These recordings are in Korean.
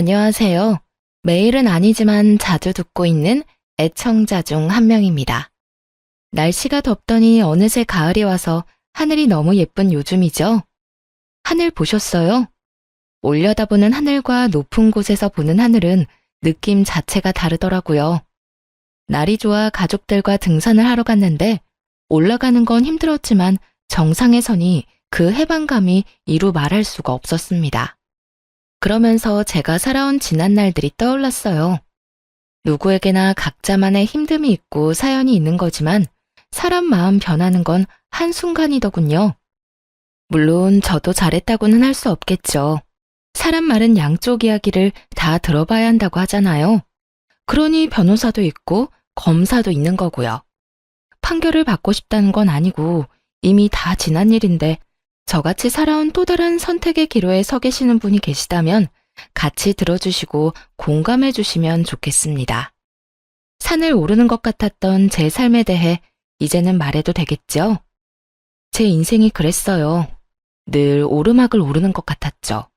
안녕하세요. 매일은 아니지만 자주 듣고 있는 애청자 중 한 명입니다. 날씨가 덥더니 어느새 가을이 와서 하늘이 너무 예쁜 요즘이죠. 하늘 보셨어요? 올려다보는 하늘과 높은 곳에서 보는 하늘은 느낌 자체가 다르더라고요. 날이 좋아 가족들과 등산을 하러 갔는데 올라가는 건 힘들었지만 정상에 서니 그 해방감이 이루 말할 수가 없었습니다. 그러면서 제가 살아온 지난 날들이 떠올랐어요. 누구에게나 각자만의 힘듦이 있고 사연이 있는 거지만 사람 마음 변하는 건 한순간이더군요. 물론 저도 잘했다고는 할 수 없겠죠. 사람 말은 양쪽 이야기를 다 들어봐야 한다고 하잖아요. 그러니 변호사도 있고 검사도 있는 거고요. 판결을 받고 싶다는 건 아니고 이미 다 지난 일인데 저같이 살아온 또 다른 선택의 기로에 서 계시는 분이 계시다면 같이 들어주시고 공감해 주시면 좋겠습니다. 산을 오르는 것 같았던 제 삶에 대해 이제는 말해도 되겠죠? 제 인생이 그랬어요. 늘 오르막을 오르는 것 같았죠.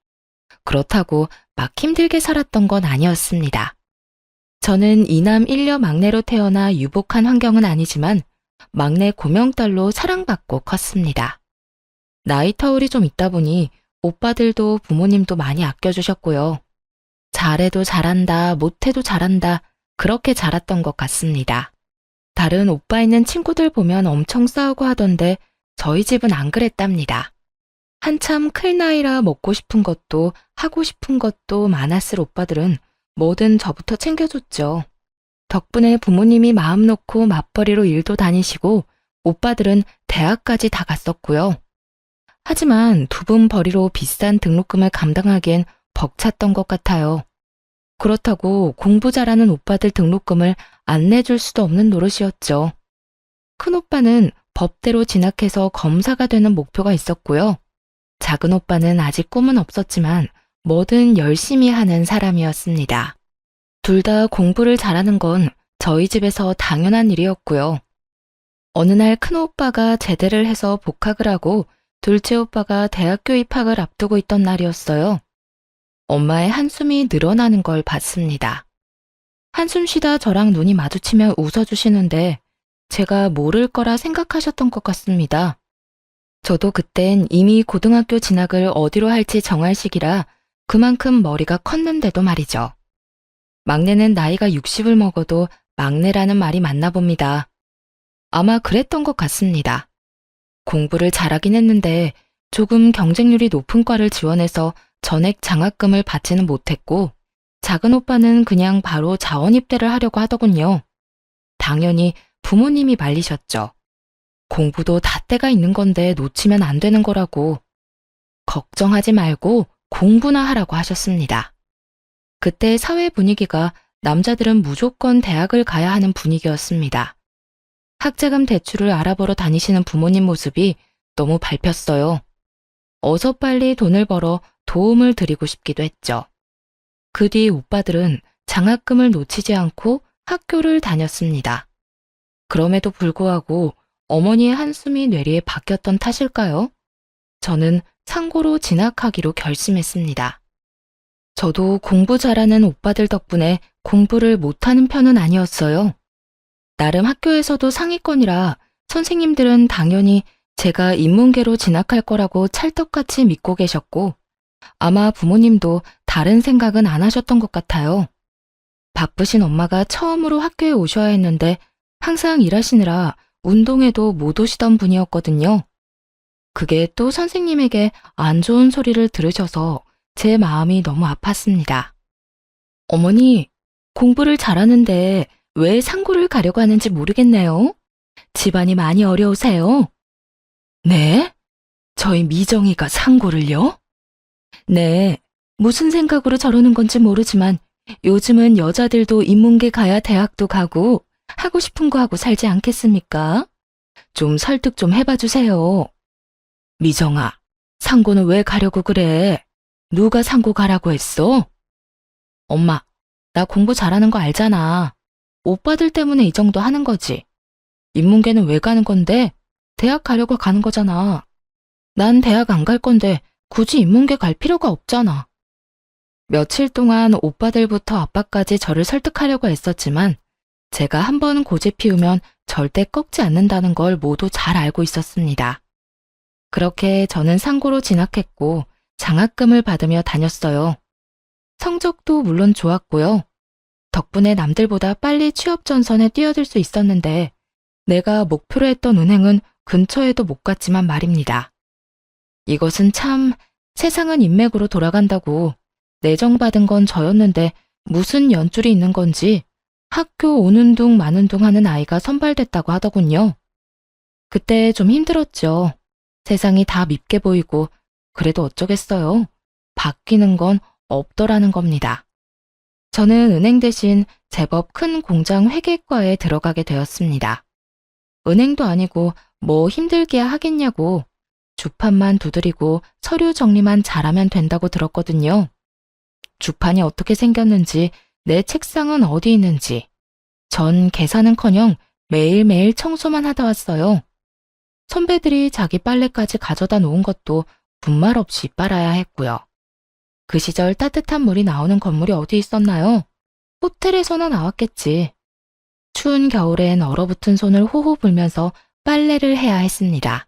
그렇다고 막 힘들게 살았던 건 아니었습니다. 저는 이남 일녀 막내로 태어나 유복한 환경은 아니지만 막내 고명딸로 사랑받고 컸습니다. 나이 터울이 좀 있다 보니 오빠들도 부모님도 많이 아껴주셨고요. 잘해도 잘한다, 못해도 잘한다, 그렇게 자랐던 것 같습니다. 다른 오빠 있는 친구들 보면 엄청 싸우고 하던데 저희 집은 안 그랬답니다. 한참 클 나이라 먹고 싶은 것도 하고 싶은 것도 많았을 오빠들은 뭐든 저부터 챙겨줬죠. 덕분에 부모님이 마음 놓고 맞벌이로 일도 다니시고 오빠들은 대학까지 다 갔었고요. 하지만 두 분 벌이로 비싼 등록금을 감당하기엔 벅찼던 것 같아요. 그렇다고 공부 잘하는 오빠들 등록금을 안 내줄 수도 없는 노릇이었죠. 큰오빠는 법대로 진학해서 검사가 되는 목표가 있었고요. 작은 오빠는 아직 꿈은 없었지만 뭐든 열심히 하는 사람이었습니다. 둘 다 공부를 잘하는 건 저희 집에서 당연한 일이었고요. 어느 날 큰오빠가 제대를 해서 복학을 하고 둘째 오빠가 대학교 입학을 앞두고 있던 날이었어요. 엄마의 한숨이 늘어나는 걸 봤습니다. 한숨 쉬다 저랑 눈이 마주치며 웃어주시는데 제가 모를 거라 생각하셨던 것 같습니다. 저도 그땐 이미 고등학교 진학을 어디로 할지 정할 시기라 그만큼 머리가 컸는데도 말이죠. 막내는 나이가 60을 먹어도 막내라는 말이 맞나 봅니다. 아마 그랬던 것 같습니다. 공부를 잘하긴 했는데 조금 경쟁률이 높은 과를 지원해서 전액 장학금을 받지는 못했고 작은 오빠는 그냥 바로 자원 입대를 하려고 하더군요. 당연히 부모님이 말리셨죠. 공부도 다 때가 있는 건데 놓치면 안 되는 거라고. 걱정하지 말고 공부나 하라고 하셨습니다. 그때 사회 분위기가 남자들은 무조건 대학을 가야 하는 분위기였습니다. 학자금 대출을 알아보러 다니시는 부모님 모습이 너무 밟혔어요. 어서 빨리 돈을 벌어 도움을 드리고 싶기도 했죠. 그 뒤 오빠들은 장학금을 놓치지 않고 학교를 다녔습니다. 그럼에도 불구하고 어머니의 한숨이 뇌리에 박혔던 탓일까요? 저는 상고로 진학하기로 결심했습니다. 저도 공부 잘하는 오빠들 덕분에 공부를 못하는 편은 아니었어요. 나름 학교에서도 상위권이라 선생님들은 당연히 제가 인문계로 진학할 거라고 찰떡같이 믿고 계셨고 아마 부모님도 다른 생각은 안 하셨던 것 같아요. 바쁘신 엄마가 처음으로 학교에 오셔야 했는데 항상 일하시느라 운동회도 못 오시던 분이었거든요. 그게 또 선생님에게 안 좋은 소리를 들으셔서 제 마음이 너무 아팠습니다. 어머니, 공부를 잘하는데 왜 상고를 가려고 하는지 모르겠네요. 집안이 많이 어려우세요. 네? 저희 미정이가 상고를요? 네, 무슨 생각으로 저러는 건지 모르지만 요즘은 여자들도 인문계 가야 대학도 가고 하고 싶은 거 하고 살지 않겠습니까? 좀 설득 좀 해봐 주세요. 미정아, 상고는 왜 가려고 그래? 누가 상고 가라고 했어? 엄마, 나 공부 잘하는 거 알잖아. 오빠들 때문에 이 정도 하는 거지. 인문계는 왜 가는 건데? 대학 가려고 가는 거잖아. 난 대학 안 갈 건데 굳이 인문계 갈 필요가 없잖아. 며칠 동안 오빠들부터 아빠까지 저를 설득하려고 애썼지만 제가 한번 고집 피우면 절대 꺾지 않는다는 걸 모두 잘 알고 있었습니다. 그렇게 저는 상고로 진학했고 장학금을 받으며 다녔어요. 성적도 물론 좋았고요. 덕분에 남들보다 빨리 취업 전선에 뛰어들 수 있었는데 내가 목표로 했던 은행은 근처에도 못 갔지만 말입니다. 이것은 참 세상은 인맥으로 돌아간다고 내정받은 건 저였는데 무슨 연줄이 있는 건지 학교 오는 둥 마는 둥 하는 아이가 선발됐다고 하더군요. 그때 좀 힘들었죠. 세상이 다 밉게 보이고 그래도 어쩌겠어요. 바뀌는 건 없더라는 겁니다. 저는 은행 대신 제법 큰 공장 회계과에 들어가게 되었습니다. 은행도 아니고 뭐 힘들게야 하겠냐고 주판만 두드리고 서류 정리만 잘하면 된다고 들었거든요. 주판이 어떻게 생겼는지 내 책상은 어디 있는지 전 계산은커녕 매일매일 청소만 하다 왔어요. 선배들이 자기 빨래까지 가져다 놓은 것도 분말 없이 빨아야 했고요. 그 시절 따뜻한 물이 나오는 건물이 어디 있었나요? 호텔에서나 나왔겠지. 추운 겨울엔 얼어붙은 손을 호호 불면서 빨래를 해야 했습니다.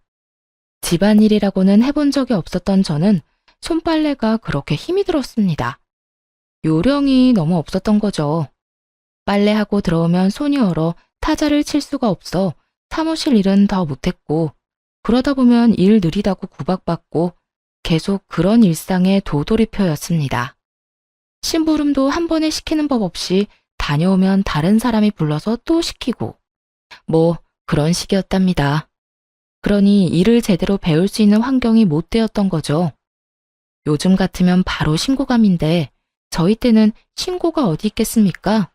집안일이라고는 해본 적이 없었던 저는 손빨래가 그렇게 힘이 들었습니다. 요령이 너무 없었던 거죠. 빨래하고 들어오면 손이 얼어 타자를 칠 수가 없어 사무실 일은 더 못했고 그러다 보면 일 느리다고 구박받고 계속 그런 일상의 도돌이표였습니다. 심부름도 한 번에 시키는 법 없이 다녀오면 다른 사람이 불러서 또 시키고 뭐 그런 식이었답니다. 그러니 일을 제대로 배울 수 있는 환경이 못 되었던 거죠. 요즘 같으면 바로 신고감인데 저희 때는 신고가 어디 있겠습니까?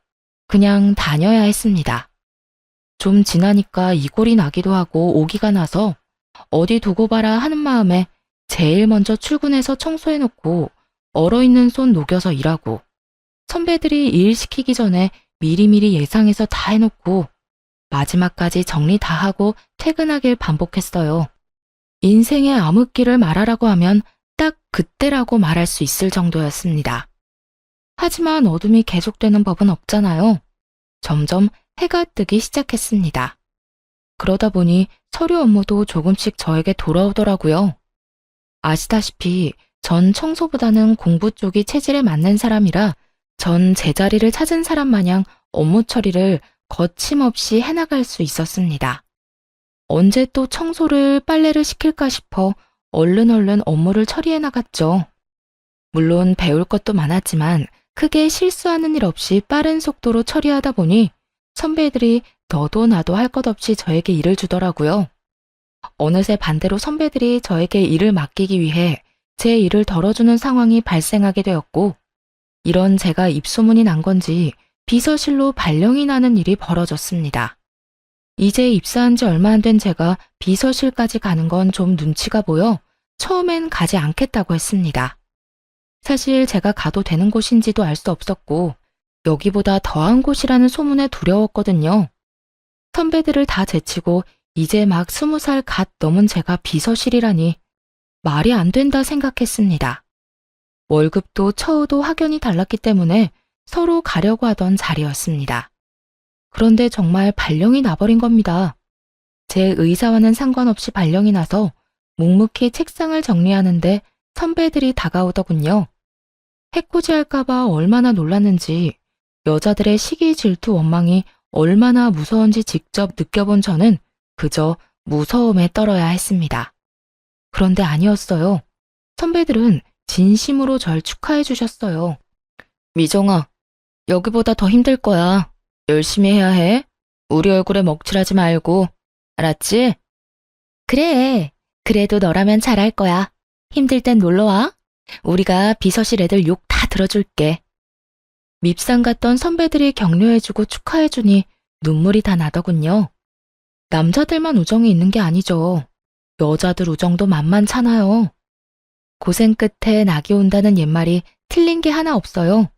그냥 다녀야 했습니다. 좀 지나니까 이골이 나기도 하고 오기가 나서 어디 두고 봐라 하는 마음에 제일 먼저 출근해서 청소해놓고 얼어있는 손 녹여서 일하고 선배들이 일 시키기 전에 미리미리 예상해서 다 해놓고 마지막까지 정리 다 하고 퇴근하길 반복했어요. 인생의 암흑기를 말하라고 하면 딱 그때라고 말할 수 있을 정도였습니다. 하지만 어둠이 계속되는 법은 없잖아요. 점점 해가 뜨기 시작했습니다. 그러다 보니 서류 업무도 조금씩 저에게 돌아오더라고요. 아시다시피 전 청소보다는 공부 쪽이 체질에 맞는 사람이라 전 제자리를 찾은 사람 마냥 업무 처리를 거침없이 해나갈 수 있었습니다. 언제 또 청소를 빨래를 시킬까 싶어 얼른 업무를 처리해 나갔죠. 물론 배울 것도 많았지만 크게 실수하는 일 없이 빠른 속도로 처리하다 보니 선배들이 너도 나도 할 것 없이 저에게 일을 주더라고요. 어느새 반대로 선배들이 저에게 일을 맡기기 위해 제 일을 덜어주는 상황이 발생하게 되었고 이런 제가 입소문이 난 건지 비서실로 발령이 나는 일이 벌어졌습니다. 이제 입사한 지 얼마 안 된 제가 비서실까지 가는 건 좀 눈치가 보여 처음엔 가지 않겠다고 했습니다. 사실 제가 가도 되는 곳인지도 알 수 없었고 여기보다 더한 곳이라는 소문에 두려웠거든요. 선배들을 다 제치고 이제 막 20살 갓 넘은 제가 비서실이라니 말이 안 된다 생각했습니다. 월급도 처우도 확연히 달랐기 때문에 서로 가려고 하던 자리였습니다. 그런데 정말 발령이 나버린 겁니다. 제 의사와는 상관없이 발령이 나서 묵묵히 책상을 정리하는데 선배들이 다가오더군요. 해코지할까봐 얼마나 놀랐는지 여자들의 시기 질투 원망이 얼마나 무서운지 직접 느껴본 저는 그저 무서움에 떨어야 했습니다. 그런데 아니었어요. 선배들은 진심으로 절 축하해 주셨어요. 미정아, 여기보다 더 힘들 거야. 열심히 해야 해. 우리 얼굴에 먹칠하지 말고. 알았지? 그래. 그래도 너라면 잘할 거야. 힘들 땐 놀러와. 우리가 비서실 애들 욕 다 들어줄게. 밉상 같던 선배들이 격려해주고 축하해주니 눈물이 다 나더군요. 남자들만 우정이 있는 게 아니죠. 여자들 우정도 만만찮아요. 고생 끝에 낙이 온다는 옛말이 틀린 게 하나 없어요.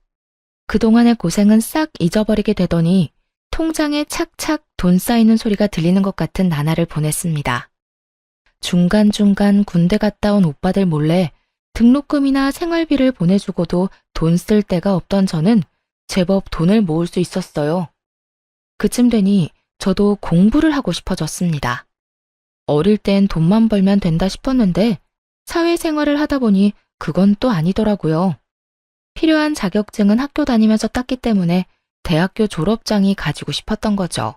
그동안의 고생은 싹 잊어버리게 되더니 통장에 착착 돈 쌓이는 소리가 들리는 것 같은 나날을 보냈습니다. 중간중간 군대 갔다 온 오빠들 몰래 등록금이나 생활비를 보내주고도 돈 쓸 데가 없던 저는 제법 돈을 모을 수 있었어요. 그쯤 되니 저도 공부를 하고 싶어졌습니다. 어릴 땐 돈만 벌면 된다 싶었는데 사회생활을 하다 보니 그건 또 아니더라고요. 필요한 자격증은 학교 다니면서 땄기 때문에 대학교 졸업장이 가지고 싶었던 거죠.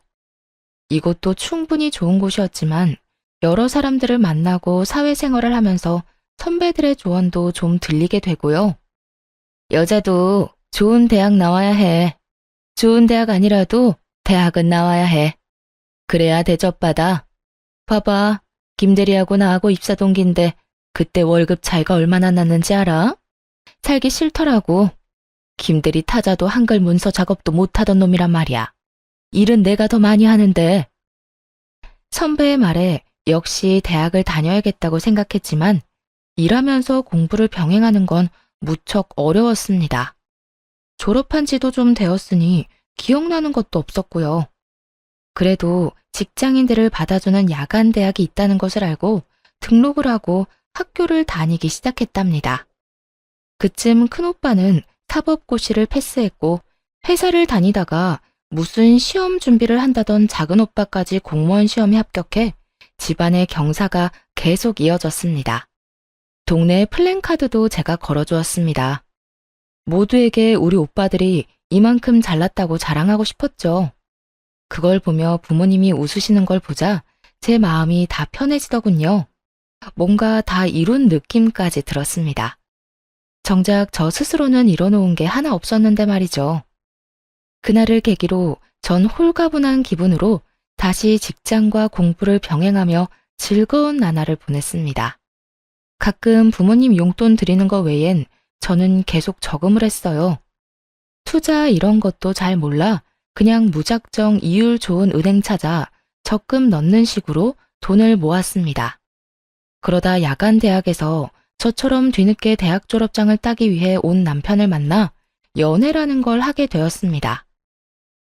이곳도 충분히 좋은 곳이었지만 여러 사람들을 만나고 사회생활을 하면서 선배들의 조언도 좀 들리게 되고요. 여자도 좋은 대학 나와야 해. 좋은 대학 아니라도 대학은 나와야 해. 그래야 대접받아. 봐봐, 김대리하고 나하고 입사 동기인데 그때 월급 차이가 얼마나 났는지 알아? 살기 싫더라고. 김대리 타자도 한글 문서 작업도 못하던 놈이란 말이야. 일은 내가 더 많이 하는데. 선배의 말에 역시 대학을 다녀야겠다고 생각했지만 일하면서 공부를 병행하는 건 무척 어려웠습니다. 졸업한 지도 좀 되었으니 기억나는 것도 없었고요. 그래도 직장인들을 받아주는 야간 대학이 있다는 것을 알고 등록을 하고 학교를 다니기 시작했답니다. 그쯤 큰오빠는 사법고시를 패스했고 회사를 다니다가 무슨 시험 준비를 한다던 작은오빠까지 공무원 시험에 합격해 집안의 경사가 계속 이어졌습니다. 동네 플랜카드도 제가 걸어주었습니다. 모두에게 우리 오빠들이 이만큼 잘났다고 자랑하고 싶었죠. 그걸 보며 부모님이 웃으시는 걸 보자 제 마음이 다 편해지더군요. 뭔가 다 이룬 느낌까지 들었습니다. 정작 저 스스로는 이뤄놓은 게 하나 없었는데 말이죠. 그날을 계기로 전 홀가분한 기분으로 다시 직장과 공부를 병행하며 즐거운 나날을 보냈습니다. 가끔 부모님 용돈 드리는 거 외엔 저는 계속 저금을 했어요. 투자 이런 것도 잘 몰라 그냥 무작정 이율 좋은 은행 찾아 적금 넣는 식으로 돈을 모았습니다. 그러다 야간 대학에서 저처럼 뒤늦게 대학 졸업장을 따기 위해 온 남편을 만나 연애라는 걸 하게 되었습니다.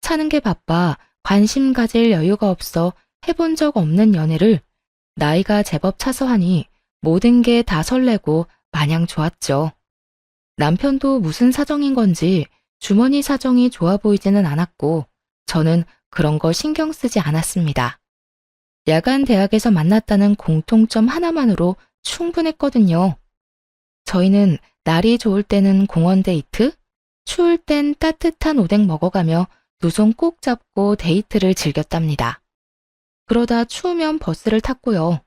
사는 게 바빠 관심 가질 여유가 없어 해본 적 없는 연애를 나이가 제법 차서 하니 모든 게 다 설레고 마냥 좋았죠. 남편도 무슨 사정인 건지 주머니 사정이 좋아 보이지는 않았고 저는 그런 거 신경 쓰지 않았습니다. 야간 대학에서 만났다는 공통점 하나만으로 충분했거든요. 저희는 날이 좋을 때는 공원 데이트, 추울 땐 따뜻한 오뎅 먹어가며 두 손 꼭 잡고 데이트를 즐겼답니다. 그러다 추우면 버스를 탔고요.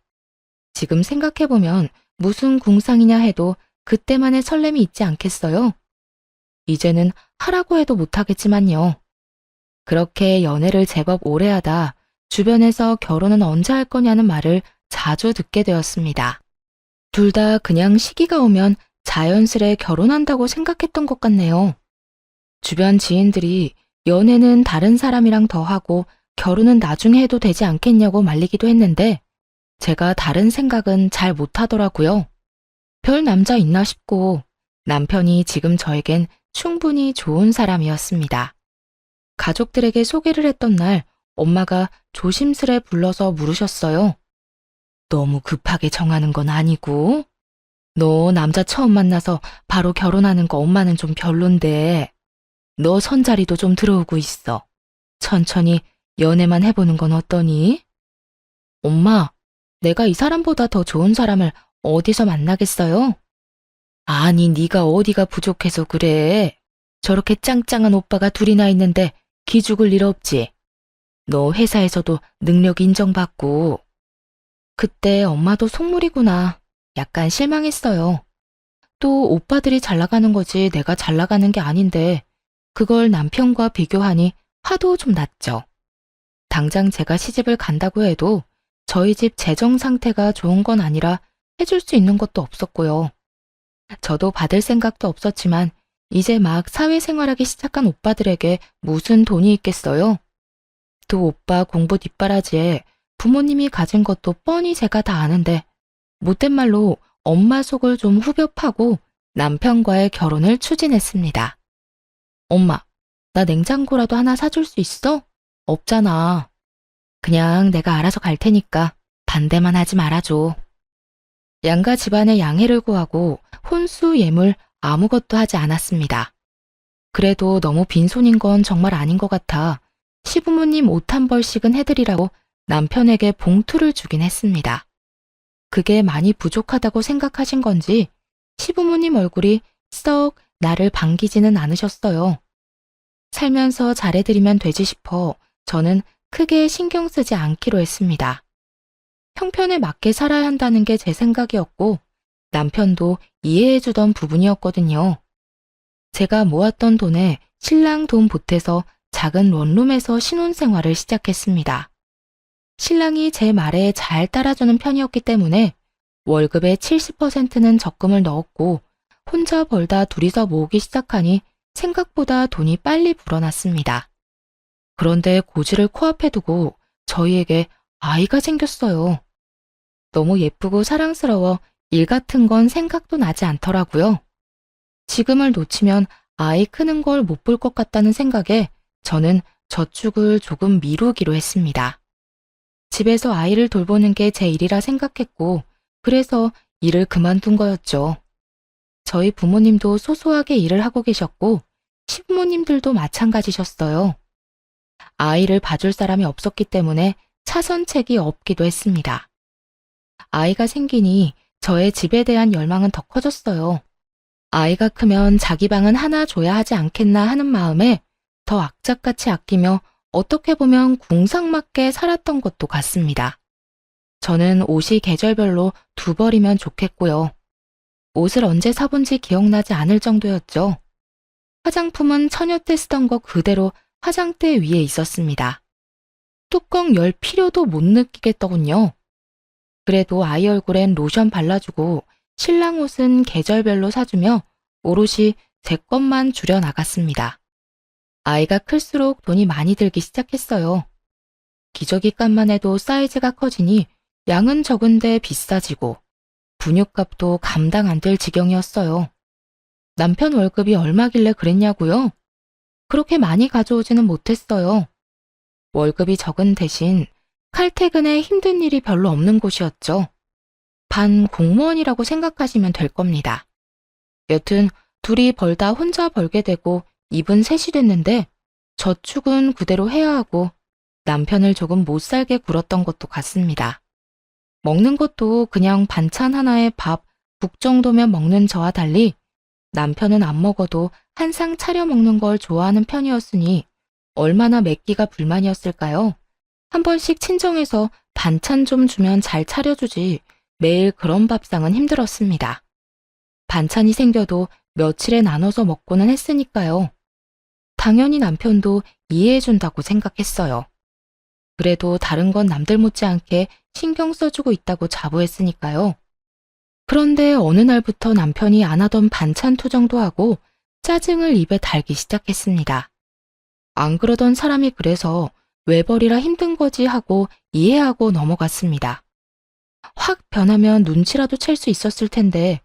지금 생각해보면 무슨 궁상이냐 해도 그때만의 설렘이 있지 않겠어요? 이제는 하라고 해도 못하겠지만요. 그렇게 연애를 제법 오래 하다 주변에서 결혼은 언제 할 거냐는 말을 자주 듣게 되었습니다. 둘 다 그냥 시기가 오면 자연스레 결혼한다고 생각했던 것 같네요. 주변 지인들이 연애는 다른 사람이랑 더 하고 결혼은 나중에 해도 되지 않겠냐고 말리기도 했는데 제가 다른 생각은 잘 못하더라고요. 별 남자 있나 싶고 남편이 지금 저에겐 충분히 좋은 사람이었습니다. 가족들에게 소개를 했던 날 엄마가 조심스레 불러서 물으셨어요. 너무 급하게 정하는 건 아니고? 너 남자 처음 만나서 바로 결혼하는 거 엄마는 좀 별론데 너 선자리도 좀 들어오고 있어. 천천히 연애만 해보는 건 어떠니? 엄마, 내가 이 사람보다 더 좋은 사람을 어디서 만나겠어요? 아니, 네가 어디가 부족해서 그래. 저렇게 짱짱한 오빠가 둘이나 있는데 기죽을 일 없지. 너 회사에서도 능력 인정받고. 그때 엄마도 속물이구나. 약간 실망했어요. 또 오빠들이 잘 나가는 거지 내가 잘 나가는 게 아닌데 그걸 남편과 비교하니 화도 좀 났죠. 당장 제가 시집을 간다고 해도 저희 집 재정 상태가 좋은 건 아니라 해줄 수 있는 것도 없었고요. 저도 받을 생각도 없었지만 이제 막 사회생활하기 시작한 오빠들에게 무슨 돈이 있겠어요? 또 오빠 공부 뒷바라지에 부모님이 가진 것도 뻔히 제가 다 아는데 못된 말로 엄마 속을 좀 후벼 파고 남편과의 결혼을 추진했습니다. 엄마, 나 냉장고라도 하나 사줄 수 있어? 없잖아. 그냥 내가 알아서 갈 테니까 반대만 하지 말아줘. 양가 집안의 양해를 구하고 혼수 예물 아무것도 하지 않았습니다. 그래도 너무 빈손인 건 정말 아닌 것 같아 시부모님 옷 한 벌씩은 해드리라고 남편에게 봉투를 주긴 했습니다. 그게 많이 부족하다고 생각하신 건지 시부모님 얼굴이 썩 나를 반기지는 않으셨어요. 살면서 잘해드리면 되지 싶어 저는 크게 신경 쓰지 않기로 했습니다. 형편에 맞게 살아야 한다는 게 제 생각이었고 남편도 이해해주던 부분이었거든요. 제가 모았던 돈에 신랑 돈 보태서 작은 원룸에서 신혼생활을 시작했습니다. 신랑이 제 말에 잘 따라주는 편이었기 때문에 월급의 70%는 적금을 넣었고 혼자 벌다 둘이서 모으기 시작하니 생각보다 돈이 빨리 불어났습니다. 그런데 고지를 코앞에 두고 저희에게 아이가 생겼어요. 너무 예쁘고 사랑스러워 일 같은 건 생각도 나지 않더라고요. 지금을 놓치면 아이 크는 걸 못 볼 것 같다는 생각에 저는 저축을 조금 미루기로 했습니다. 집에서 아이를 돌보는 게 제 일이라 생각했고 그래서 일을 그만둔 거였죠. 저희 부모님도 소소하게 일을 하고 계셨고 시부모님들도 마찬가지셨어요. 아이를 봐줄 사람이 없었기 때문에 차선책이 없기도 했습니다. 아이가 생기니 저의 집에 대한 열망은 더 커졌어요. 아이가 크면 자기 방은 하나 줘야 하지 않겠나 하는 마음에 더 악착같이 아끼며 어떻게 보면 궁상맞게 살았던 것도 같습니다. 저는 옷이 계절별로 2벌이면 좋겠고요. 옷을 언제 사본지 기억나지 않을 정도였죠. 화장품은 처녀 때 쓰던 거 그대로 화장대 위에 있었습니다. 뚜껑 열 필요도 못 느끼겠더군요. 그래도 아이 얼굴엔 로션 발라주고 신랑 옷은 계절별로 사주며 오롯이 제 것만 줄여 나갔습니다. 아이가 클수록 돈이 많이 들기 시작했어요. 기저귀값만 해도 사이즈가 커지니 양은 적은데 비싸지고 분유값도 감당 안 될 지경이었어요. 남편 월급이 얼마길래 그랬냐고요? 그렇게 많이 가져오지는 못했어요. 월급이 적은 대신 칼퇴근에 힘든 일이 별로 없는 곳이었죠. 반 공무원이라고 생각하시면 될 겁니다. 여튼 둘이 벌다 혼자 벌게 되고 입은 셋이 됐는데 저축은 그대로 해야 하고 남편을 조금 못 살게 굴었던 것도 같습니다. 먹는 것도 그냥 반찬 하나에 밥, 국 정도면 먹는 저와 달리 남편은 안 먹어도 한 상 차려 먹는 걸 좋아하는 편이었으니 얼마나 맵기가 불만이었을까요? 한 번씩 친정에서 반찬 좀 주면 잘 차려주지 매일 그런 밥상은 힘들었습니다. 반찬이 생겨도 며칠에 나눠서 먹고는 했으니까요. 당연히 남편도 이해해준다고 생각했어요. 그래도 다른 건 남들 못지않게 신경 써주고 있다고 자부했으니까요. 그런데 어느 날부터 남편이 안 하던 반찬 투정도 하고 짜증을 입에 달기 시작했습니다. 안 그러던 사람이 그래서 외벌이라 힘든 거지 하고 이해하고 넘어갔습니다. 확 변하면 눈치라도 챌 수 있었을 텐데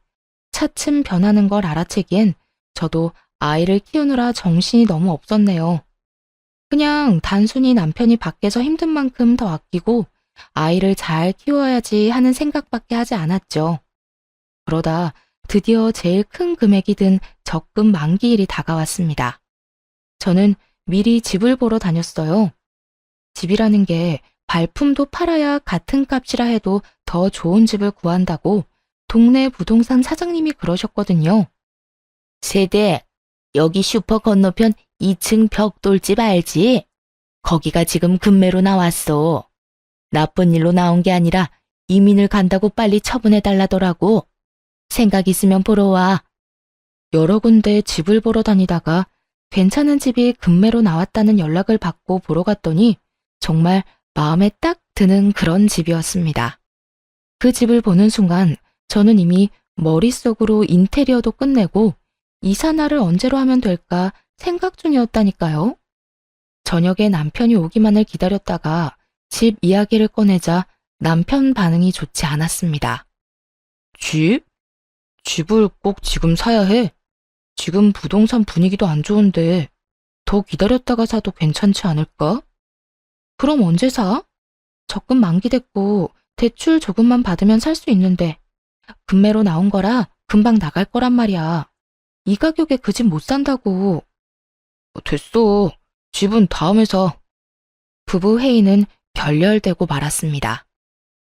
차츰 변하는 걸 알아채기엔 저도 아이를 키우느라 정신이 너무 없었네요. 그냥 단순히 남편이 밖에서 힘든 만큼 더 아끼고 아이를 잘 키워야지 하는 생각밖에 하지 않았죠. 그러다 드디어 제일 큰 금액이 든 적금 만기일이 다가왔습니다. 저는 미리 집을 보러 다녔어요. 집이라는 게 발품도 팔아야 같은 값이라 해도 더 좋은 집을 구한다고 동네 부동산 사장님이 그러셨거든요. 세대, 여기 슈퍼 건너편 2층 벽돌집 알지? 거기가 지금 금매로 나왔어. 나쁜 일로 나온 게 아니라 이민을 간다고 빨리 처분해달라더라고. 생각 있으면 보러 와. 여러 군데 집을 보러 다니다가 괜찮은 집이 금매로 나왔다는 연락을 받고 보러 갔더니 정말 마음에 딱 드는 그런 집이었습니다. 그 집을 보는 순간 저는 이미 머릿속으로 인테리어도 끝내고 이사날을 언제로 하면 될까 생각 중이었다니까요. 저녁에 남편이 오기만을 기다렸다가 집 이야기를 꺼내자 남편 반응이 좋지 않았습니다. 집? 집을 꼭 지금 사야 해? 지금 부동산 분위기도 안 좋은데 더 기다렸다가 사도 괜찮지 않을까? 그럼 언제 사? 적금 만기됐고 대출 조금만 받으면 살 수 있는데 금매로 나온 거라 금방 나갈 거란 말이야. 이 가격에 그 집 못 산다고. 됐어. 집은 다음에 사. 부부 회의는 결렬되고 말았습니다.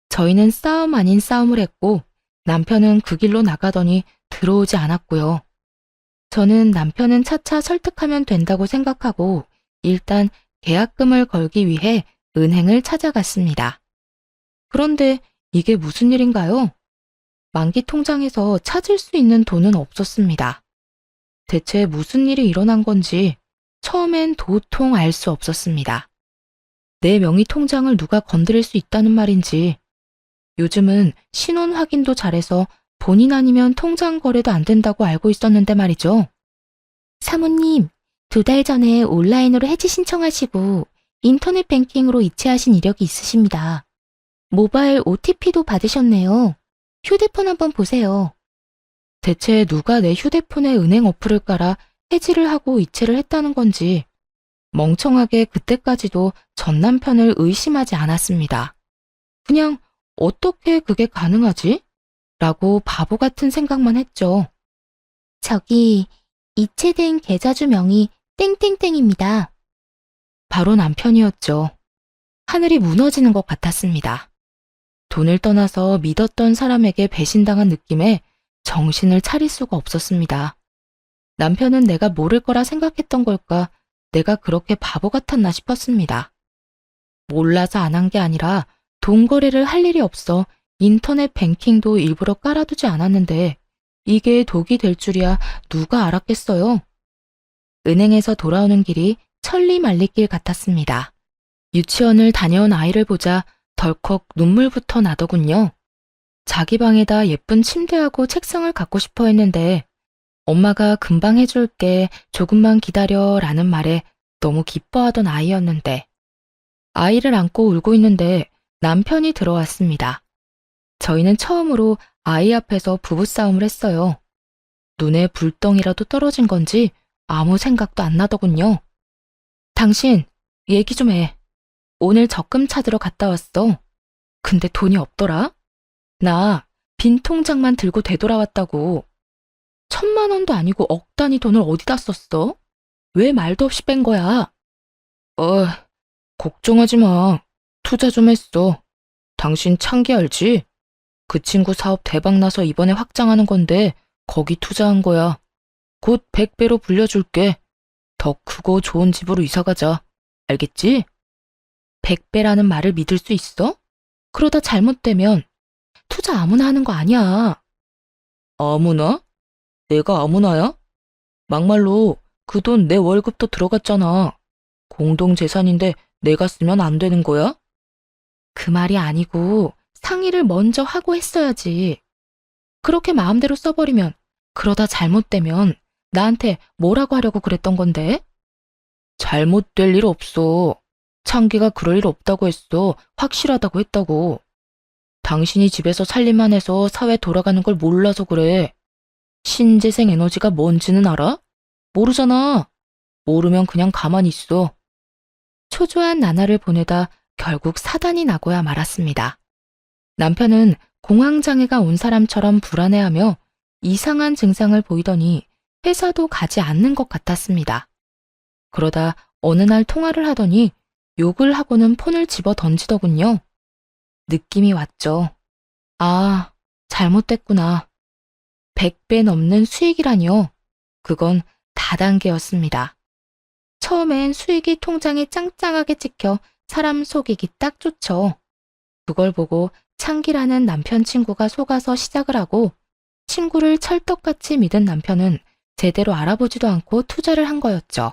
저희는 싸움 아닌 싸움을 했고 남편은 그 길로 나가더니 들어오지 않았고요. 저는 남편은 차차 설득하면 된다고 생각하고 일단 계약금을 걸기 위해 은행을 찾아갔습니다. 그런데 이게 무슨 일인가요? 만기 통장에서 찾을 수 있는 돈은 없었습니다. 대체 무슨 일이 일어난 건지 처음엔 도통 알 수 없었습니다. 내 명의 통장을 누가 건드릴 수 있다는 말인지, 요즘은 신원 확인도 잘해서 본인 아니면 통장 거래도 안 된다고 알고 있었는데 말이죠. 사모님, 2달 전에 온라인으로 해지 신청하시고 인터넷 뱅킹으로 이체하신 이력이 있으십니다. 모바일 OTP도 받으셨네요. 휴대폰 한번 보세요. 대체 누가 내 휴대폰에 은행 어플을 깔아 해지를 하고 이체를 했다는 건지 멍청하게 그때까지도 전 남편을 의심하지 않았습니다. 그냥 어떻게 그게 가능하지? 라고 바보 같은 생각만 했죠. 저기 이체된 계좌주 명이 땡땡땡입니다. 바로 남편이었죠. 하늘이 무너지는 것 같았습니다. 돈을 떠나서 믿었던 사람에게 배신당한 느낌에 정신을 차릴 수가 없었습니다. 남편은 내가 모를 거라 생각했던 걸까, 내가 그렇게 바보 같았나 싶었습니다. 몰라서 안 한 게 아니라 돈 거래를 할 일이 없어 인터넷 뱅킹도 일부러 깔아두지 않았는데 이게 독이 될 줄이야 누가 알았겠어요. 은행에서 돌아오는 길이 천리말리길 같았습니다. 유치원을 다녀온 아이를 보자 덜컥 눈물부터 나더군요. 자기 방에다 예쁜 침대하고 책상을 갖고 싶어 했는데 엄마가 금방 해줄게, 조금만 기다려 라는 말에 너무 기뻐하던 아이였는데, 아이를 안고 울고 있는데 남편이 들어왔습니다. 저희는 처음으로 아이 앞에서 부부싸움을 했어요. 눈에 불덩이라도 떨어진 건지 아무 생각도 안 나더군요. 당신, 얘기 좀 해. 오늘 적금 찾으러 갔다 왔어. 근데 돈이 없더라? 나 빈 통장만 들고 되돌아왔다고. 1,000만 원도 아니고 억 단위 돈을 어디다 썼어? 왜 말도 없이 뺀 거야? 걱정하지 마. 투자 좀 했어. 당신 창기 알지? 그 친구 사업 대박 나서 이번에 확장하는 건데 거기 투자한 거야. 곧 100배로 불려줄게. 더 크고 좋은 집으로 이사 가자. 알겠지? 100배라는 말을 믿을 수 있어? 그러다 잘못되면 투자 아무나 하는 거 아니야. 아무나? 내가 아무나야? 막말로 그 돈 내 월급도 들어갔잖아. 공동재산인데 내가 쓰면 안 되는 거야? 그 말이 아니고 상의를 먼저 하고 했어야지. 그렇게 마음대로 써버리면 그러다 잘못되면 나한테 뭐라고 하려고 그랬던 건데? 잘못될 일 없어. 창기가 그럴 일 없다고 했어. 확실하다고 했다고. 당신이 집에서 살림만 해서 사회 돌아가는 걸 몰라서 그래. 신재생 에너지가 뭔지는 알아? 모르잖아. 모르면 그냥 가만히 있어. 초조한 나날을 보내다 결국 사단이 나고야 말았습니다. 남편은 공황장애가 온 사람처럼 불안해하며 이상한 증상을 보이더니 회사도 가지 않는 것 같았습니다. 그러다 어느 날 통화를 하더니 욕을 하고는 폰을 집어 던지더군요. 느낌이 왔죠. 아, 잘못됐구나. 100배 넘는 수익이라니요. 그건 다단계였습니다. 처음엔 수익이 통장에 짱짱하게 찍혀 사람 속이기 딱 좋죠. 그걸 보고 창기라는 남편 친구가 속아서 시작을 하고 친구를 찰떡같이 믿은 남편은 제대로 알아보지도 않고 투자를 한 거였죠.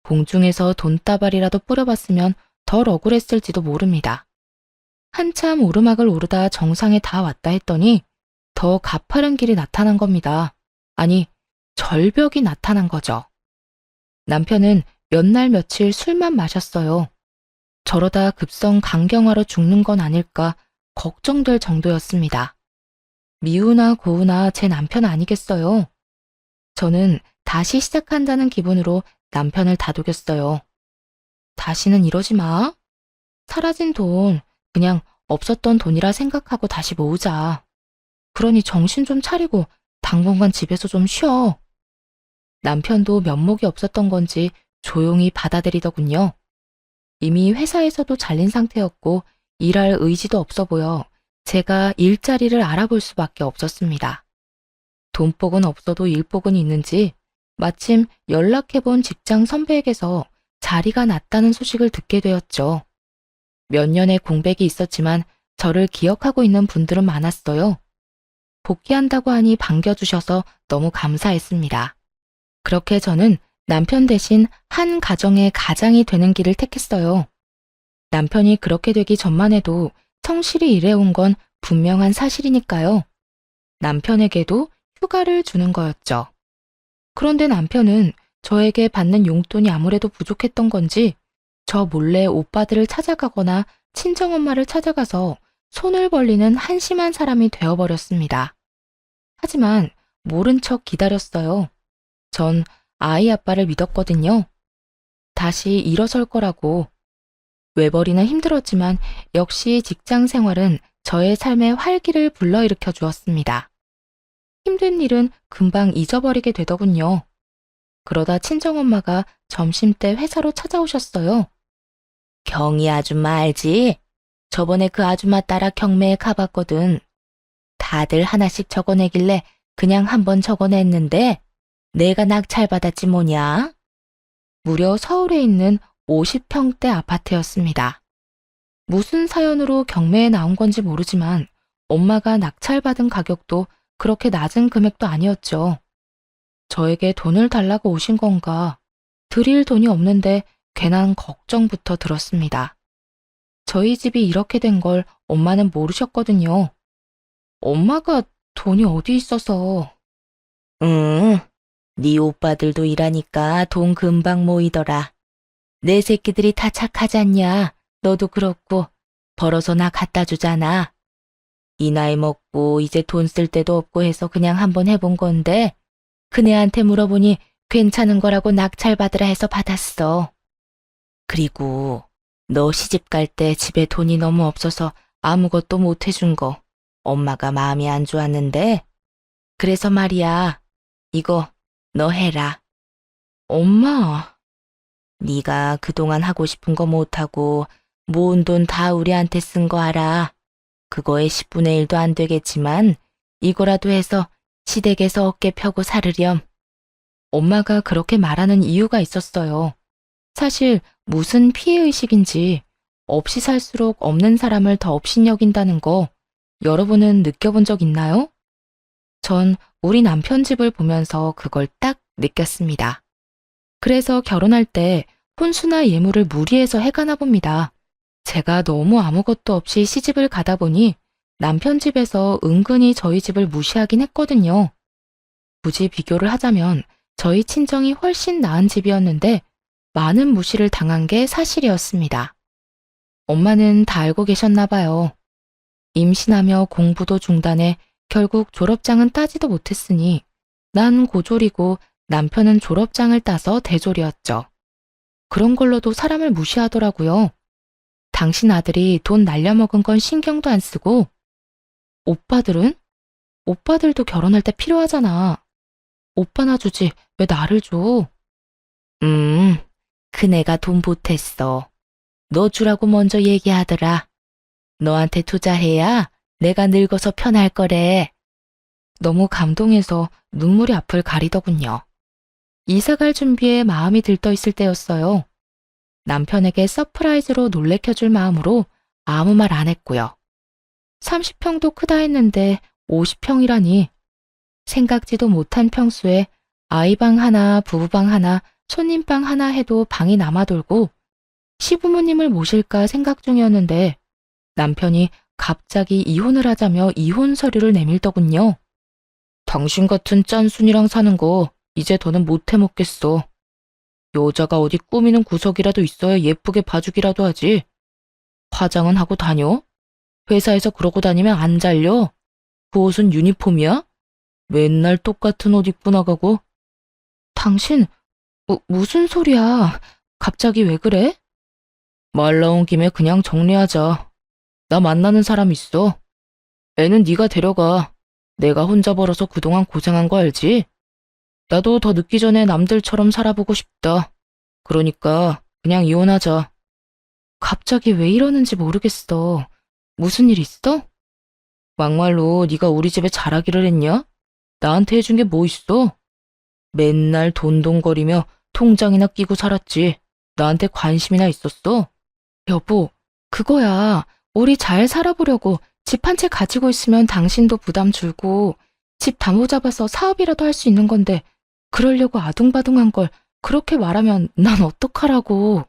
공중에서 돈다발이라도 뿌려봤으면 덜 억울했을지도 모릅니다. 한참 오르막을 오르다 정상에 다 왔다 했더니 더 가파른 길이 나타난 겁니다. 아니, 절벽이 나타난 거죠. 남편은 몇 날 며칠 술만 마셨어요. 저러다 급성 간경화로 죽는 건 아닐까 걱정될 정도였습니다. 미우나 고우나 제 남편 아니겠어요? 저는 다시 시작한다는 기분으로 남편을 다독였어요. 다시는 이러지 마. 사라진 돈 그냥 없었던 돈이라 생각하고 다시 모으자. 그러니 정신 좀 차리고 당분간 집에서 좀 쉬어. 남편도 면목이 없었던 건지 조용히 받아들이더군요. 이미 회사에서도 잘린 상태였고 일할 의지도 없어 보여 제가 일자리를 알아볼 수밖에 없었습니다. 돈복은 없어도 일복은 있는지 마침 연락해본 직장 선배에게서 자리가 났다는 소식을 듣게 되었죠. 몇 년의 공백이 있었지만 저를 기억하고 있는 분들은 많았어요. 복귀한다고 하니 반겨주셔서 너무 감사했습니다. 그렇게 저는 남편 대신 한 가정의 가장이 되는 길을 택했어요. 남편이 그렇게 되기 전만 해도 성실히 일해온 건 분명한 사실이니까요. 남편에게도 휴가를 주는 거였죠. 그런데 남편은 저에게 받는 용돈이 아무래도 부족했던 건지 저 몰래 오빠들을 찾아가거나 친정엄마를 찾아가서 손을 벌리는 한심한 사람이 되어버렸습니다. 하지만 모른 척 기다렸어요. 전 아이 아빠를 믿었거든요. 다시 일어설 거라고. 외벌이는 힘들었지만 역시 직장 생활은 저의 삶의 활기를 불러일으켜 주었습니다. 힘든 일은 금방 잊어버리게 되더군요. 그러다 친정엄마가 점심때 회사로 찾아오셨어요. 경희 아줌마 알지? 저번에 그 아줌마 따라 경매에 가봤거든. 다들 하나씩 적어내길래 그냥 한번 적어냈는데 내가 낙찰받았지 뭐냐? 무려 서울에 있는 50평대 아파트였습니다. 무슨 사연으로 경매에 나온 건지 모르지만 엄마가 낙찰받은 가격도 그렇게 낮은 금액도 아니었죠. 저에게 돈을 달라고 오신 건가? 드릴 돈이 없는데 괜한 걱정부터 들었습니다. 저희 집이 이렇게 된 걸 엄마는 모르셨거든요. 엄마가 돈이 어디 있어서. 네 오빠들도 일하니까 돈 금방 모이더라. 내 새끼들이 다 착하잖냐. 너도 그렇고 벌어서 나 갖다 주잖아. 이 나이 먹고 이제 돈 쓸 데도 없고 해서 그냥 한번 해본 건데 그네한테 물어보니 괜찮은 거라고 낙찰 받으라 해서 받았어. 그리고 너 시집 갈 때 집에 돈이 너무 없어서 아무것도 못 해준 거 엄마가 마음이 안 좋았는데 그래서 말이야. 이거 너 해라. 엄마. 네가 그동안 하고 싶은 거 못하고 모은 돈 다 우리한테 쓴 거 알아. 그거의 10분의 1도 안 되겠지만 이거라도 해서 시댁에서 어깨 펴고 살으렴. 엄마가 그렇게 말하는 이유가 있었어요. 사실 무슨 피해의식인지 없이 살수록 없는 사람을 더 업신여긴다는 거 여러분은 느껴본 적 있나요? 전 우리 남편 집을 보면서 그걸 딱 느꼈습니다. 그래서 결혼할 때 혼수나 예물을 무리해서 해가나 봅니다. 제가 너무 아무것도 없이 시집을 가다 보니 남편 집에서 은근히 저희 집을 무시하긴 했거든요. 굳이 비교를 하자면 저희 친정이 훨씬 나은 집이었는데 많은 무시를 당한 게 사실이었습니다. 엄마는 다 알고 계셨나 봐요. 임신하며 공부도 중단해 결국 졸업장은 따지도 못했으니 난 고졸이고 남편은 졸업장을 따서 대졸이었죠. 그런 걸로도 사람을 무시하더라고요. 당신 아들이 돈 날려먹은 건 신경도 안 쓰고 오빠들은? 오빠들도 결혼할 때 필요하잖아. 오빠나 주지 왜 나를 줘? 그네가 돈 보탰어. 너 주라고 먼저 얘기하더라. 너한테 투자해야 내가 늙어서 편할 거래. 너무 감동해서 눈물이 앞을 가리더군요. 이사갈 준비에 마음이 들떠 있을 때였어요. 남편에게 서프라이즈로 놀래켜줄 마음으로 아무 말 안 했고요. 30평도 크다 했는데 50평이라니. 생각지도 못한 평수에 아이방 하나, 부부방 하나, 손님방 하나 해도 방이 남아돌고 시부모님을 모실까 생각 중이었는데 남편이 갑자기 이혼을 하자며 이혼 서류를 내밀더군요. 당신 같은 짠순이랑 사는 거 이제 더는 못 해먹겠어. 여자가 어디 꾸미는 구석이라도 있어야 예쁘게 봐주기라도 하지. 화장은 하고 다녀? 회사에서 그러고 다니면 안 잘려? 그 옷은 유니폼이야? 맨날 똑같은 옷 입고 나가고. 당신 무슨 소리야? 갑자기 왜 그래? 말 나온 김에 그냥 정리하자. 나 만나는 사람 있어. 애는 네가 데려가. 내가 혼자 벌어서 그동안 고생한 거 알지? 나도 더 늦기 전에 남들처럼 살아보고 싶다. 그러니까 그냥 이혼하자. 갑자기 왜 이러는지 모르겠어. 무슨 일 있어? 막말로 네가 우리 집에 잘하기를 했냐? 나한테 해준 게 뭐 있어? 맨날 돈돈거리며 통장이나 끼고 살았지. 나한테 관심이나 있었어? 여보, 그거야. 우리 잘 살아보려고 집 한 채 가지고 있으면 당신도 부담 줄고 집 담보 잡아서 사업이라도 할 수 있는 건데 그러려고 아둥바둥한 걸 그렇게 말하면 난 어떡하라고.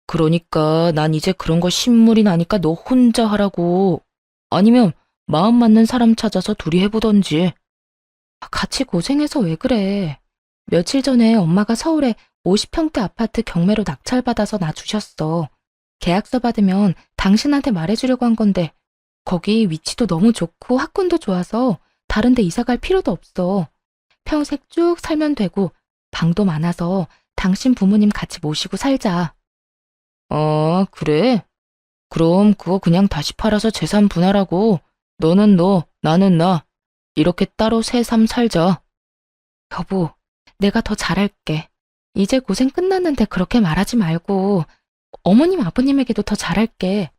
그러니까 난 이제 그런 거 신물이 나니까 너 혼자 하라고. 아니면 마음 맞는 사람 찾아서 둘이 해보던지. 같이 고생해서 왜 그래. 며칠 전에 엄마가 서울에 50평대 아파트 경매로 낙찰받아서 나 주셨어. 계약서 받으면 당신한테 말해주려고 한 건데 거기 위치도 너무 좋고 학군도 좋아서 다른 데 이사 갈 필요도 없어. 평생 쭉 살면 되고 방도 많아서 당신 부모님 같이 모시고 살자. 그래? 그럼 그거 그냥 다시 팔아서 재산 분할하고 너는 너, 나는 나. 이렇게 따로 새삼 살자. 여보, 내가 더 잘할게. 이제 고생 끝났는데 그렇게 말하지 말고 어머님 아버님에게도 더 잘할게.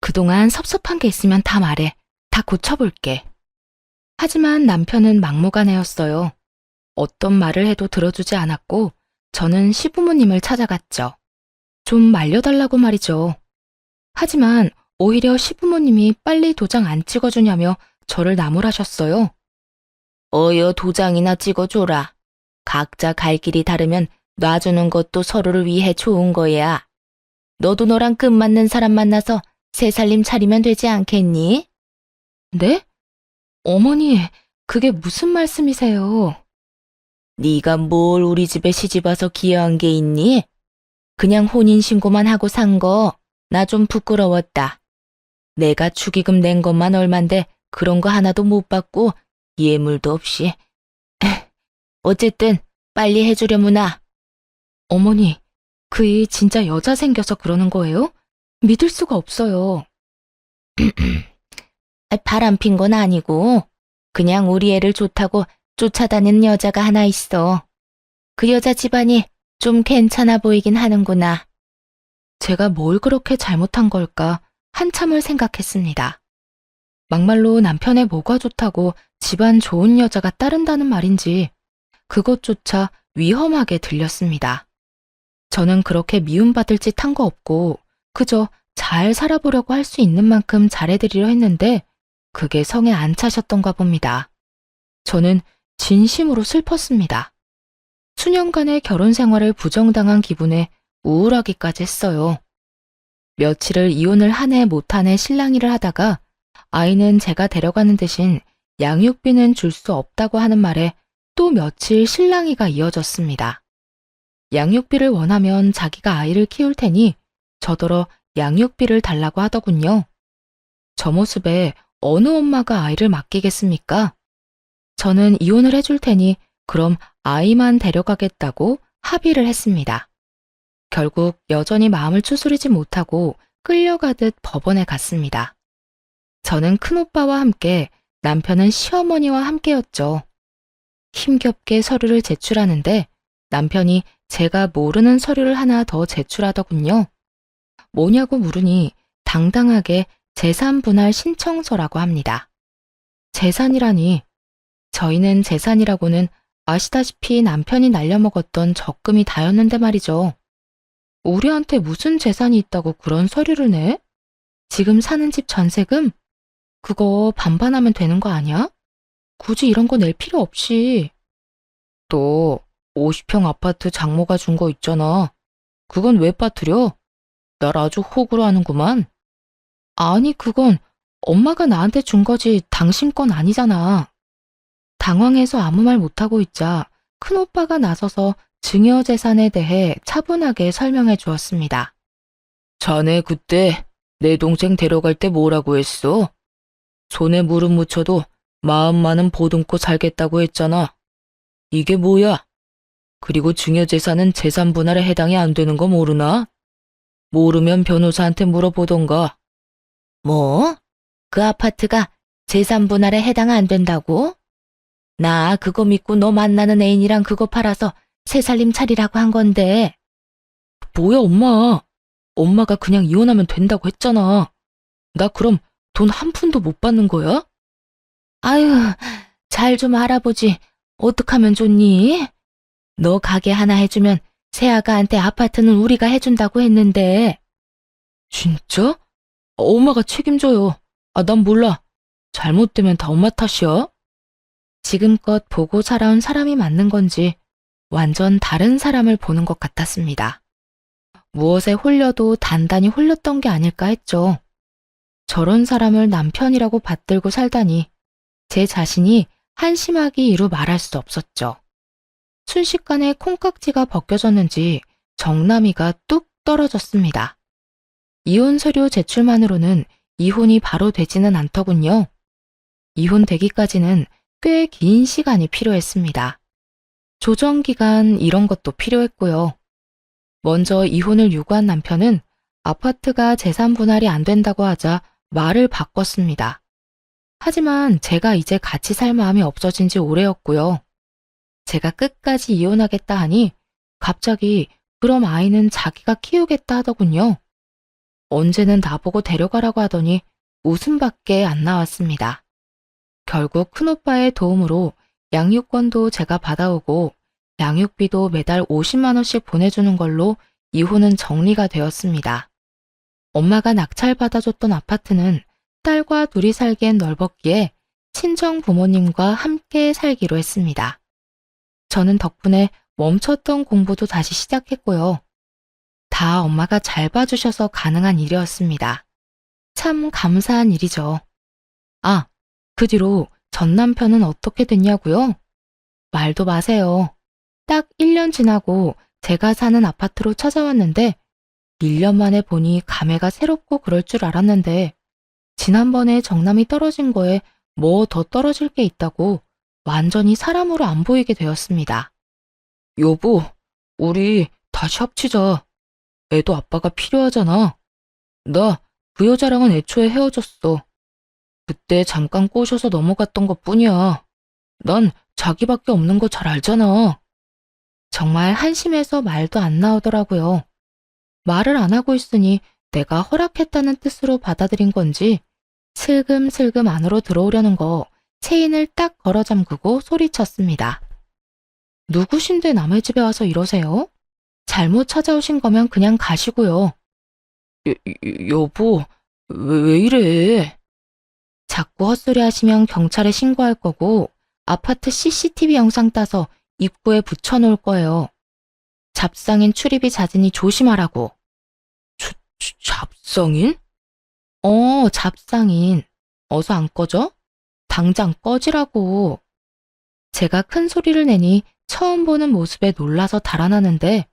그동안 섭섭한 게 있으면 다 말해. 다 고쳐볼게. 하지만 남편은 막무가내였어요. 어떤 말을 해도 들어주지 않았고 저는 시부모님을 찾아갔죠. 좀 말려달라고 말이죠. 하지만 오히려 시부모님이 빨리 도장 안 찍어주냐며 저를 나무라셨어요. 어여 도장이나 찍어줘라. 각자 갈 길이 다르면 놔주는 것도 서로를 위해 좋은 거야. 너도 너랑 끝맞는 사람 만나서 새 살림 차리면 되지 않겠니? 네? 어머니, 그게 무슨 말씀이세요? 네가 뭘 우리 집에 시집와서 기여한 게 있니? 그냥 혼인신고만 하고 산 거 나 좀 부끄러웠다. 내가 축의금 낸 것만 얼만데 그런 거 하나도 못 받고 예물도 없이. 어쨌든 빨리 해주려무나. 어머니, 그 이 진짜 여자 생겨서 그러는 거예요? 믿을 수가 없어요. 바람핀 건 아니고 그냥 우리 애를 좋다고 쫓아다니는 여자가 하나 있어. 그 여자 집안이 좀 괜찮아 보이긴 하는구나. 제가 뭘 그렇게 잘못한 걸까 한참을 생각했습니다. 막말로 남편의 뭐가 좋다고 집안 좋은 여자가 따른다는 말인지 그것조차 위험하게 들렸습니다. 저는 그렇게 미움받을 짓 한 거 없고 그저 잘 살아보려고 할 수 있는 만큼 잘해드리려 했는데 그게 성에 안 차셨던가 봅니다. 저는 진심으로 슬펐습니다. 수년간의 결혼 생활을 부정당한 기분에 우울하기까지 했어요. 며칠을 이혼을 한 해 못 한 해 실랑이를 하다가 아이는 제가 데려가는 대신 양육비는 줄 수 없다고 하는 말에 또 며칠 실랑이가 이어졌습니다. 양육비를 원하면 자기가 아이를 키울 테니 저더러 양육비를 달라고 하더군요. 저 모습에 어느 엄마가 아이를 맡기겠습니까? 저는 이혼을 해줄 테니 그럼 아이만 데려가겠다고 합의를 했습니다. 결국 여전히 마음을 추스리지 못하고 끌려가듯 법원에 갔습니다. 저는 큰오빠와 함께 남편은 시어머니와 함께였죠. 힘겹게 서류를 제출하는데 남편이 제가 모르는 서류를 하나 더 제출하더군요. 뭐냐고 물으니 당당하게 재산분할 신청서라고 합니다. 재산이라니, 저희는 재산이라고는 아시다시피 남편이 날려먹었던 적금이 다였는데 말이죠. 우리한테 무슨 재산이 있다고 그런 서류를 내? 지금 사는 집 전세금? 그거 반반하면 되는 거 아니야? 굳이 이런 거 낼 필요 없이. 또 50평 아파트 장모가 준 거 있잖아. 그건 왜 빠뜨려? 날 아주 호구로 하는구만. 아니, 그건 엄마가 나한테 준 거지 당신 건 아니잖아. 당황해서 아무 말 못하고 있자 큰오빠가 나서서 증여재산에 대해 차분하게 설명해 주었습니다. 자네 그때 내 동생 데려갈 때 뭐라고 했어? 손에 무릎 묻혀도 마음만은 보듬고 살겠다고 했잖아. 이게 뭐야? 그리고 증여재산은 재산 분할에 해당이 안 되는 거 모르나? 모르면 변호사한테 물어보던가. 뭐? 그 아파트가 재산 분할에 해당 안 된다고? 나 그거 믿고 너 만나는 애인이랑 그거 팔아서 새 살림 차리라고 한 건데. 뭐야, 엄마. 엄마가 그냥 이혼하면 된다고 했잖아. 나 그럼 돈 한 푼도 못 받는 거야? 아유, 잘 좀 알아보지. 어떡하면 좋니? 너 가게 하나 해주면 새아가한테 아파트는 우리가 해준다고 했는데. 진짜? 엄마가 책임져요. 난 몰라. 잘못되면 다 엄마 탓이야. 지금껏 보고 살아온 사람이 맞는 건지 완전 다른 사람을 보는 것 같았습니다. 무엇에 홀려도 단단히 홀렸던 게 아닐까 했죠. 저런 사람을 남편이라고 받들고 살다니 제 자신이 한심하기 이루 말할 수 없었죠. 순식간에 콩깍지가 벗겨졌는지 정남이가 뚝 떨어졌습니다. 이혼 서류 제출만으로는 이혼이 바로 되지는 않더군요. 이혼되기까지는 꽤 긴 시간이 필요했습니다. 조정기간 이런 것도 필요했고요. 먼저 이혼을 요구한 남편은 아파트가 재산 분할이 안 된다고 하자 말을 바꿨습니다. 하지만 제가 이제 같이 살 마음이 없어진 지 오래였고요. 제가 끝까지 이혼하겠다 하니 갑자기 그럼 아이는 자기가 키우겠다 하더군요. 언제는 나보고 데려가라고 하더니 웃음밖에 안 나왔습니다. 결국 큰오빠의 도움으로 양육권도 제가 받아오고 양육비도 매달 50만 원씩 보내주는 걸로 이혼은 정리가 되었습니다. 엄마가 낙찰받아줬던 아파트는 딸과 둘이 살기엔 넓었기에 친정 부모님과 함께 살기로 했습니다. 저는 덕분에 멈췄던 공부도 다시 시작했고요. 다 엄마가 잘 봐주셔서 가능한 일이었습니다. 참 감사한 일이죠. 그 뒤로 전 남편은 어떻게 됐냐고요? 말도 마세요. 딱 1년 지나고 제가 사는 아파트로 찾아왔는데 1년 만에 보니 감회가 새롭고 그럴 줄 알았는데 지난번에 정남이 떨어진 거에 뭐 더 떨어질 게 있다고 완전히 사람으로 안 보이게 되었습니다. 여보, 우리 다시 합치자. 애도 아빠가 필요하잖아. 나 그 여자랑은 애초에 헤어졌어. 그때 잠깐 꼬셔서 넘어갔던 것뿐이야. 난 자기밖에 없는 거 잘 알잖아. 정말 한심해서 말도 안 나오더라고요. 말을 안 하고 있으니 내가 허락했다는 뜻으로 받아들인 건지 슬금슬금 안으로 들어오려는 거 체인을 딱 걸어 잠그고 소리쳤습니다. 누구신데 남의 집에 와서 이러세요? 잘못 찾아오신 거면 그냥 가시고요. 여보, 왜 이래? 자꾸 헛소리 하시면 경찰에 신고할 거고 아파트 CCTV 영상 따서 입구에 붙여놓을 거예요. 잡상인 출입이 잦으니 조심하라고. 잡상인? 잡상인. 어서 안 꺼져? 당장 꺼지라고. 제가 큰 소리를 내니 처음 보는 모습에 놀라서 달아나는데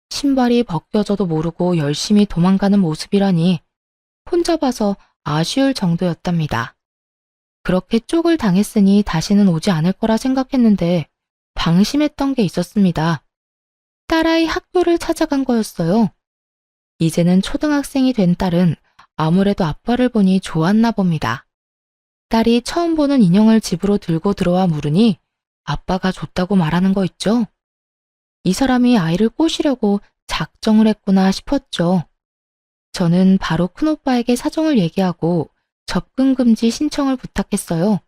신발이 벗겨져도 모르고 열심히 도망가는 모습이라니 혼자 봐서 아쉬울 정도였답니다. 그렇게 쪽을 당했으니 다시는 오지 않을 거라 생각했는데 방심했던 게 있었습니다. 딸아이 학교를 찾아간 거였어요. 이제는 초등학생이 된 딸은 아무래도 아빠를 보니 좋았나 봅니다. 딸이 처음 보는 인형을 집으로 들고 들어와 물으니 아빠가 줬다고 말하는 거 있죠? 이 사람이 아이를 꼬시려고 작정을 했구나 싶었죠. 저는 바로 큰오빠에게 사정을 얘기하고 접근 금지 신청을 부탁했어요.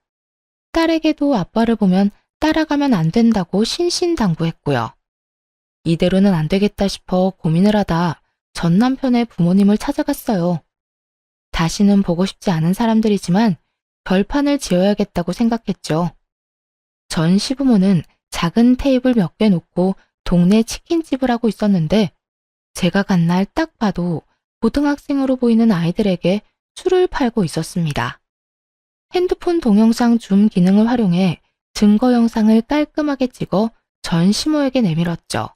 딸에게도 아빠를 보면 따라가면 안 된다고 신신당부했고요. 이대로는 안 되겠다 싶어 고민을 하다 전 남편의 부모님을 찾아갔어요. 다시는 보고 싶지 않은 사람들이지만 별판을 지어야겠다고 생각했죠. 전 시부모는 작은 테이블 몇 개 놓고 동네 치킨집을 하고 있었는데 제가 간 날 딱 봐도 고등학생으로 보이는 아이들에게 술을 팔고 있었습니다. 핸드폰 동영상 줌 기능을 활용해 증거 영상을 깔끔하게 찍어 전 시모에게 내밀었죠.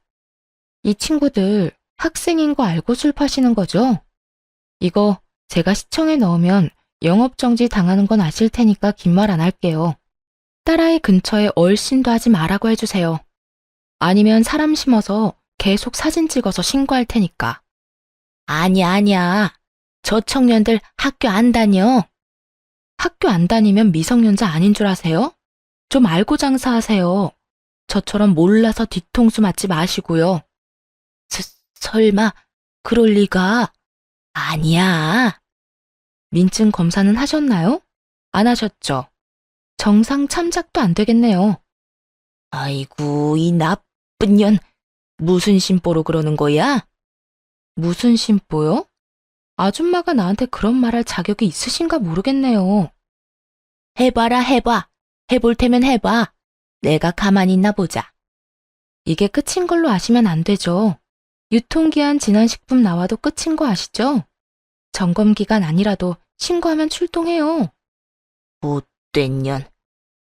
이 친구들 학생인 거 알고 술 파시는 거죠? 이거 제가 시청에 넣으면 영업정지 당하는 건 아실 테니까 긴 말 안 할게요. 딸아이 근처에 얼씬도 하지 말라고 해주세요. 아니면 사람 심어서 계속 사진 찍어서 신고할 테니까. 아니야. 저 청년들 학교 안 다녀. 학교 안 다니면 미성년자 아닌 줄 아세요? 좀 알고 장사하세요. 저처럼 몰라서 뒤통수 맞지 마시고요. 설마 그럴 리가? 아니야. 민증 검사는 하셨나요? 안 하셨죠? 정상 참작도 안 되겠네요. 아이고, 이 나쁜 년. 무슨 심보로 그러는 거야? 무슨 심보요? 아줌마가 나한테 그런 말할 자격이 있으신가 모르겠네요. 해봐라, 해봐. 해볼 테면 해봐. 내가 가만히 있나 보자. 이게 끝인 걸로 아시면 안 되죠. 유통기한 지난 식품 나와도 끝인 거 아시죠? 점검기간 아니라도 신고하면 출동해요. 못된 년.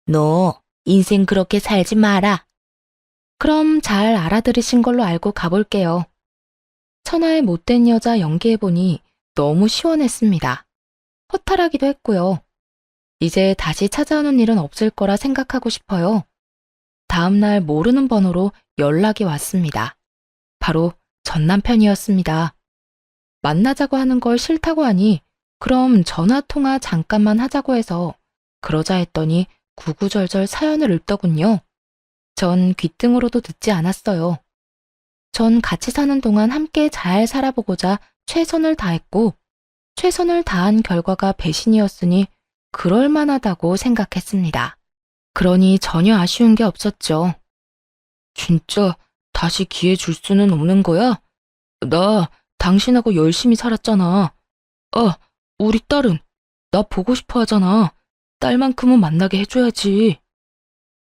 너 인생 그렇게 살지 마라. 그럼 잘 알아들으신 걸로 알고 가볼게요. 천하의 못된 여자 연기해보니 너무 시원했습니다. 허탈하기도 했고요. 이제 다시 찾아오는 일은 없을 거라 생각하고 싶어요. 다음날 모르는 번호로 연락이 왔습니다. 바로 전 남편이었습니다. 만나자고 하는 걸 싫다고 하니 그럼 전화통화 잠깐만 하자고 해서 그러자 했더니 구구절절 사연을 읊더군요. 전 귓등으로도 듣지 않았어요. 전 같이 사는 동안 함께 잘 살아보고자 최선을 다했고 최선을 다한 결과가 배신이었으니 그럴만하다고 생각했습니다. 그러니 전혀 아쉬운 게 없었죠. 진짜 다시 기회 줄 수는 없는 거야? 나 당신하고 열심히 살았잖아. 우리 딸은 나 보고 싶어 하잖아. 딸만큼은 만나게 해줘야지.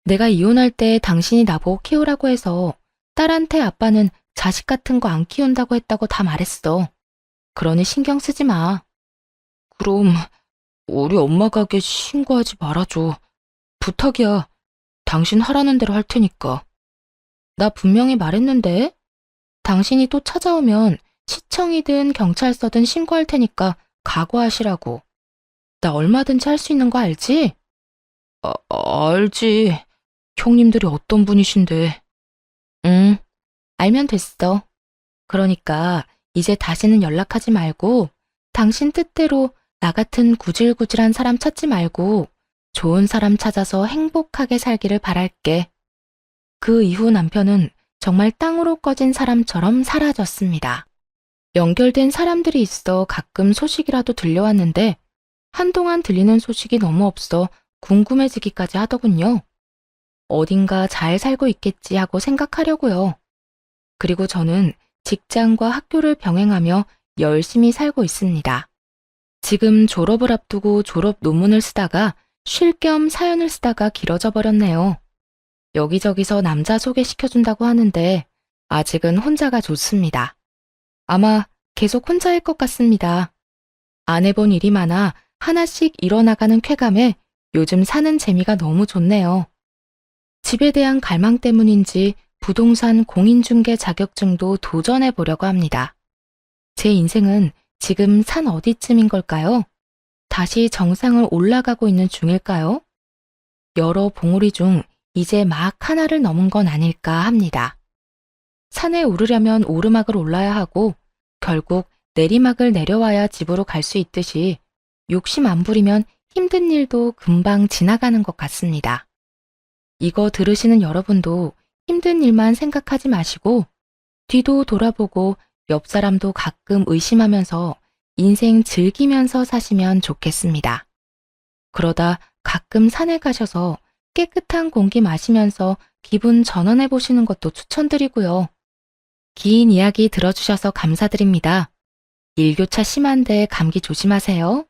내가 이혼할 때 당신이 나보고 키우라고 해서 딸한테 아빠는 자식 같은 거 안 키운다고 했다고 다 말했어. 그러니 신경 쓰지 마. 그럼 우리 엄마 가게 신고하지 말아줘. 부탁이야. 당신 하라는 대로 할 테니까. 나 분명히 말했는데? 당신이 또 찾아오면 시청이든 경찰서든 신고할 테니까 각오하시라고. 나 얼마든지 할 수 있는 거 알지? 알지. 형님들이 어떤 분이신데. 응, 알면 됐어. 그러니까 이제 다시는 연락하지 말고 당신 뜻대로 나 같은 구질구질한 사람 찾지 말고 좋은 사람 찾아서 행복하게 살기를 바랄게. 그 이후 남편은 정말 땅으로 꺼진 사람처럼 사라졌습니다. 연결된 사람들이 있어 가끔 소식이라도 들려왔는데 한동안 들리는 소식이 너무 없어 궁금해지기까지 하더군요. 어딘가 잘 살고 있겠지 하고 생각하려고요. 그리고 저는 직장과 학교를 병행하며 열심히 살고 있습니다. 지금 졸업을 앞두고 졸업 논문을 쓰다가 쉴 겸 사연을 쓰다가 길어져 버렸네요. 여기저기서 남자 소개시켜준다고 하는데 아직은 혼자가 좋습니다. 아마 계속 혼자일 것 같습니다. 안 해본 일이 많아 하나씩 일어나가는 쾌감에 요즘 사는 재미가 너무 좋네요. 집에 대한 갈망 때문인지 부동산 공인중개 자격증도 도전해 보려고 합니다. 제 인생은 지금 산 어디쯤인 걸까요? 다시 정상을 올라가고 있는 중일까요? 여러 봉우리 중 이제 막 하나를 넘은 건 아닐까 합니다. 산에 오르려면 오르막을 올라야 하고 결국 내리막을 내려와야 집으로 갈 수 있듯이 욕심 안 부리면 힘든 일도 금방 지나가는 것 같습니다. 이거 들으시는 여러분도 힘든 일만 생각하지 마시고 뒤도 돌아보고 옆 사람도 가끔 의심하면서 인생 즐기면서 사시면 좋겠습니다. 그러다 가끔 산에 가셔서 깨끗한 공기 마시면서 기분 전환해 보시는 것도 추천드리고요. 긴 이야기 들어주셔서 감사드립니다. 일교차 심한데 감기 조심하세요.